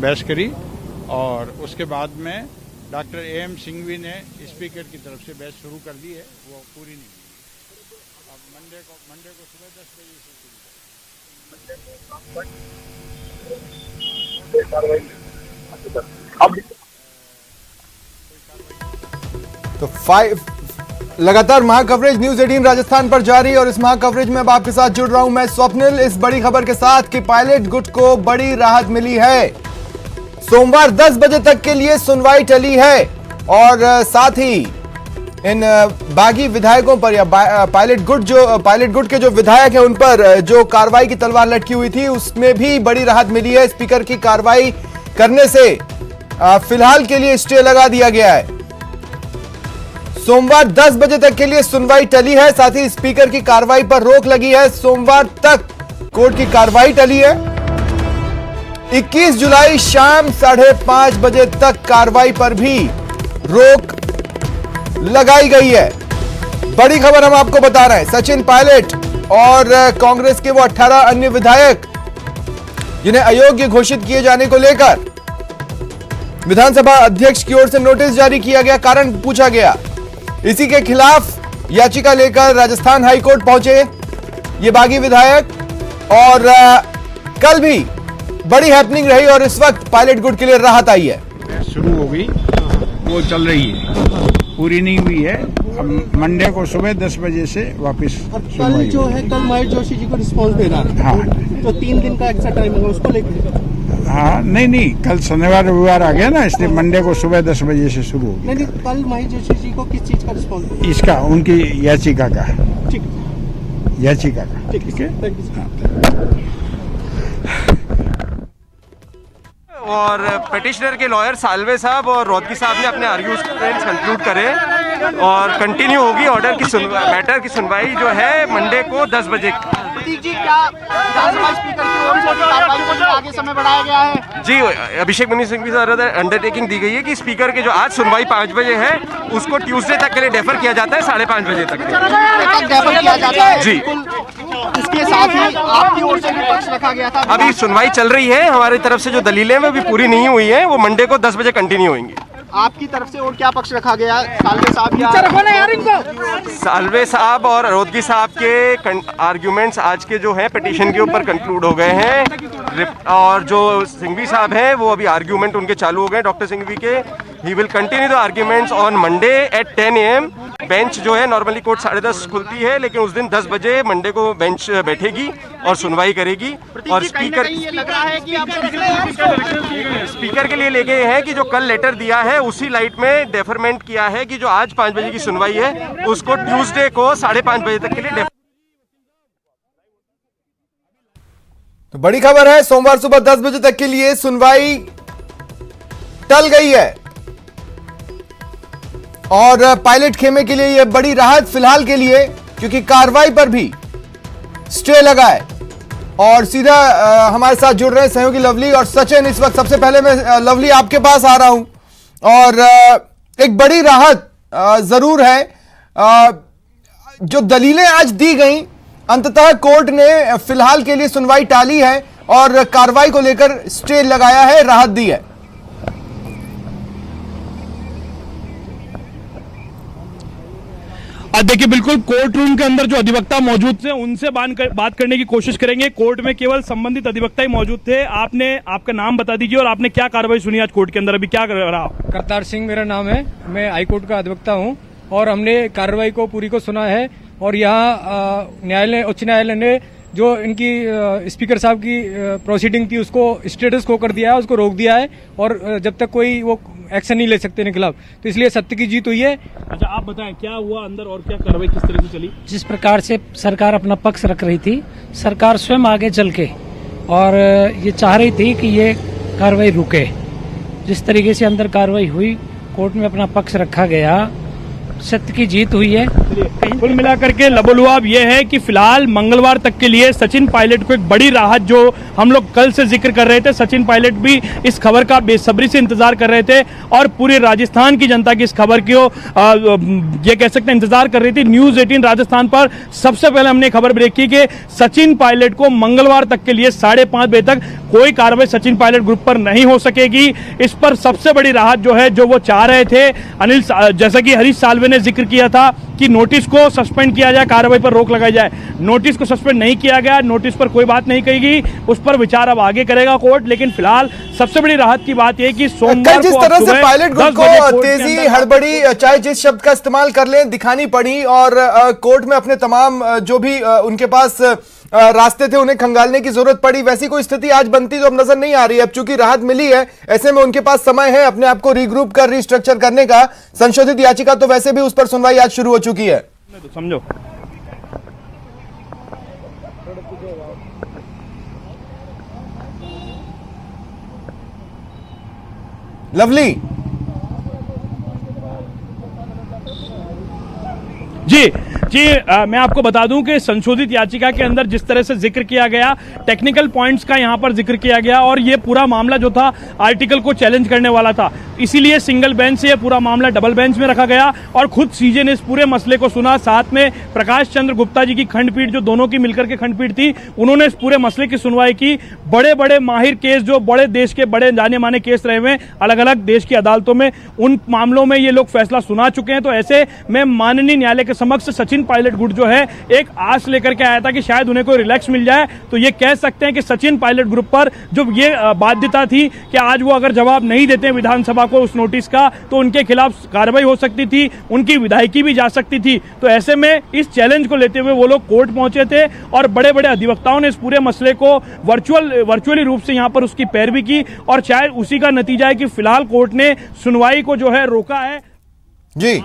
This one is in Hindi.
बहस करी और उसके बाद में डॉक्टर AM सिंघवी ने स्पीकर की तरफ से बहस शुरू कर दी है, वो पूरी नहीं हुई। अब मंडे को सुबह 10 बजे से तो लगातार महा कवरेज न्यूज 18 राजस्थान पर जारी और इस महा कवरेज में अब आपके साथ जुड़ रहा हूं मैं स्वप्निल। इस बड़ी खबर के साथ कि पायलट गुट को बड़ी राहत मिली है। सोमवार 10 बजे तक के लिए सुनवाई टली है और साथ ही इन बागी विधायकों पर या पायलट गुट के जो विधायक हैं उन पर जो कार्रवाई की तलवार लटकी हुई थी उसमें भी बड़ी राहत मिली है। स्पीकर की कार्रवाई करने से फिलहाल के लिए स्टे लगा दिया गया है। सोमवार 10 बजे तक के लिए सुनवाई टली है, साथ ही स्पीकर की कार्रवाई पर रोक लगी है। सोमवार तक कोर्ट की कार्रवाई टली है। 21 जुलाई शाम 5:30 बजे तक कार्रवाई पर भी रोक लगाई गई है। बड़ी खबर हम आपको बता रहे हैं, सचिन पायलट और कांग्रेस के वो 18 अन्य विधायक जिन्हें अयोग्य घोषित किए जाने को लेकर विधानसभा अध्यक्ष की ओर से नोटिस जारी किया गया, कारण पूछा गया। इसी के खिलाफ याचिका लेकर राजस्थान हाईकोर्ट पहुंचे ये बागी विधायक और कल भी बड़ी हैपनिंग रही और इस वक्त पायलट गुट के लिए राहत आई है। शुरू हो गई, वो चल रही है, पूरी नहीं हुई है। अब मंडे को सुबह 10 बजे से वापस कल जो है कल महेश जोशी जी को रिस्पॉन्स देना है। हाँ, तो 3 दिन का एक्स्ट्रा टाइम होगा उसको लेकर। हाँ नहीं, कल शनिवार रविवार आ गया ना, इसलिए मंडे को सुबह 10 बजे से शुरू होगी। नहीं, कल महेश जोशी जी को किस चीज का रिस्पॉन्स? इसका उनकी याचिका का, ठीक, याचिका का, ठीक है। और पिटिशनर के लॉयर साल्वे साहब और रोहतगी साहब ने अपने आर्ग्यूमेंट्स कंक्लूड करे और कंटिन्यू होगी ऑर्डर की मैटर की सुनवाई जो है मंडे को 10 बजे। जी क्या स्पीकर की ओर से कार्रवाई को आगे समय बढ़ाया गया है? जी अभिषेक मनु सिंघवी द्वारा अंडरटेकिंग दी गई है कि स्पीकर के जो आज सुनवाई 5 बजे है उसको ट्यूसडे तक के लिए डेफर किया जाता है, 5:30 बजे तक डेफर किया जाता है जी। इसके साथ ही आपकी ओर से भी पक्ष रखा गया था। अभी सुनवाई चल रही है, हमारी तरफ से जो दलीलें वो भी पूरी नहीं हुई है, वो मंडे को 10 बजे कंटिन्यू होंगी। आपकी तरफ से और क्या पक्ष रखा गया? साल्वे साहब साल्वे साहब और रोहतगी साहब के आर्ग्यूमेंट्स आज के जो हैं पिटीशन के ऊपर कंक्लूड हो गए हैं और जो सिंघवी साहब हैं वो अभी आर्ग्यूमेंट उनके चालू हो गए। डॉक्टर सिंघवी के he will continue the arguments on Monday at 10 AM। Bench जो है नॉर्मली कोर्ट 10:30 खुलती है, लेकिन उस दिन 10 बजे मंडे को बेंच बैठेगी और सुनवाई करेगी। और स्पीकर के लिए ले गए हैं कि जो कल लेटर दिया है उसी लाइट में डेफरमेंट किया है कि जो आज 5 बजे की सुनवाई है उसको ट्यूसडे को 5:30 बजे तक के लिए तो बड़ी खबर है, सोमवार सुबह 10 बजे तक के लिए सुनवाई टल गई है और पायलट खेमे के लिए यह बड़ी राहत फिलहाल के लिए, क्योंकि कार्रवाई पर भी स्टे लगा है। और सीधा हमारे साथ जुड़ रहे हैं सहयोगी लवली और सचिन। इस वक्त सबसे पहले मैं लवली आपके पास आ रहा हूं और एक बड़ी राहत जरूर है। जो दलीलें आज दी गई, अंततः कोर्ट ने फिलहाल के लिए सुनवाई टाली है और कार्रवाई को लेकर स्टे लगाया है, राहत दी है। देखिए बिल्कुल कोर्ट रूम के अंदर जो अधिवक्ता मौजूद थे उनसे बात करने की कोशिश करेंगे। कोर्ट में केवल संबंधित अधिवक्ता ही मौजूद थे। आपका नाम बता दीजिए और आपने क्या कार्रवाई सुनी आज कोर्ट के अंदर, अभी क्या कर रहा? करतार सिंह मेरा नाम है, मैं हाईकोर्ट का अधिवक्ता हूं और हमने कार्रवाई को पूरी को सुना है और यहाँ न्यायालय उच्च न्यायालय ने जो इनकी स्पीकर साहब की प्रोसीडिंग थी उसको स्टेटस को कर दिया है, उसको रोक दिया है और जब तक कोई वो एक्शन नहीं ले सकते इनके खिलाफ, तो इसलिए सत्य की जीत हुई है। अच्छा आप बताएं क्या हुआ अंदर और क्या कार्रवाई किस तरह से चली? जिस प्रकार से सरकार अपना पक्ष रख रही थी, सरकार स्वयं आगे चल के और ये चाह रही थी कि ये कार्रवाई रुके। जिस तरीके से अंदर कार्रवाई हुई, कोर्ट में अपना पक्ष रखा गया, सत्य की जीत हुई है। कुल मिलाकर के लबोलुआब ये है कि फिलहाल मंगलवार तक के लिए सचिन पायलट को एक बड़ी राहत, जो हम लोग कल से जिक्र कर रहे थे, सचिन पायलट भी इस खबर का बेसब्री से इंतजार कर रहे थे और पूरे राजस्थान की जनता की इस खबर को ये कह सकते हैं इंतजार कर रही थी। न्यूज 18 राजस्थान पर सबसे पहले हमने खबर ब्रेक की कि सचिन पायलट को मंगलवार तक के लिए 5:30 बजे तक कोई कार्रवाई सचिन पायलट ग्रुप पर नहीं हो सकेगी। इस पर सबसे बड़ी राहत जो है, जो वो चाह रहे थे जैसा कि हरीश साल्वे ने जिक्र किया था कि नोटिस को सस्पेंड किया जाए, कार्रवाई पर रोक लगाई जाए। नोटिस को सस्पेंड नहीं किया गया, नोटिस पर कोई बात नहीं कही गई, उस पर विचार अब आगे करेगा कोर्ट। लेकिन फिलहाल सबसे बड़ी राहत की बात यह कि सोमवार जिस को तरह से पायलट ग्रुप को तेजी हड़बड़ी चाहे जिस शब्द का इस्तेमाल कर लें दिखानी पड़ी और कोर्ट में अपने तमाम जो भी उनके पास रास्ते थे उन्हें खंगालने की जरूरत पड़ी, वैसी कोई स्थिति आज बनती तो अब नजर नहीं आ रही है। अब चूंकि राहत मिली है, ऐसे में उनके पास समय है अपने आप को रीग्रुप कर रीस्ट्रक्चर करने का। संशोधित याचिका तो वैसे भी उस पर सुनवाई आज शुरू हो चुकी है। समझो लवली जी मैं आपको बता दूं कि संशोधित याचिका के अंदर जिस तरह से जिक्र किया गया, टेक्निकल पॉइंट्स का यहां पर जिक्र किया गया और ये पूरा मामला जो था आर्टिकल को चैलेंज करने वाला था, इसीलिए सिंगल बेंच से ये पूरा मामला डबल बेंच में रखा गया और खुद सीजे ने इस पूरे मसले को सुना। साथ में प्रकाश चंद्र गुप्ता जी की खंडपीठ, जो दोनों की मिलकर के खंडपीठ थी, उन्होंने इस पूरे मसले की सुनवाई की। बड़े बड़े माहिर केस, जो बड़े देश के बड़े जाने माने केस रहे हुए अलग अलग देश की अदालतों में, उन मामलों में ये लोग फैसला सुना चुके हैं। तो ऐसे में माननीय न्यायालय के समक्ष सचिन पायलट गुट जो है एक आस लेकर के आया था कि शायद उन्हें कोई रिलैक्स मिल जाए। तो ये कह सकते हैं कि सचिन पायलट ग्रुप पर जो ये बाध्यता थी कि आज वो अगर जवाब नहीं देते विधानसभा को उस नोटिस का, तो उनके खिलाफ कार्रवाई हो सकती थी, उनकी विधायकी भी जा सकती थी। तो ऐसे में इस चैलेंज को लेते हुए वो लोग कोर्ट पहुंचे थे और बड़े बड़े अधिवक्ताओं ने इस पूरे मसले को वर्चुअली रूप से यहां पर उसकी पैरवी की और शायद उसी का नतीजा है कि फिलहाल कोर्ट ने सुनवाई को जो है रोका है। जी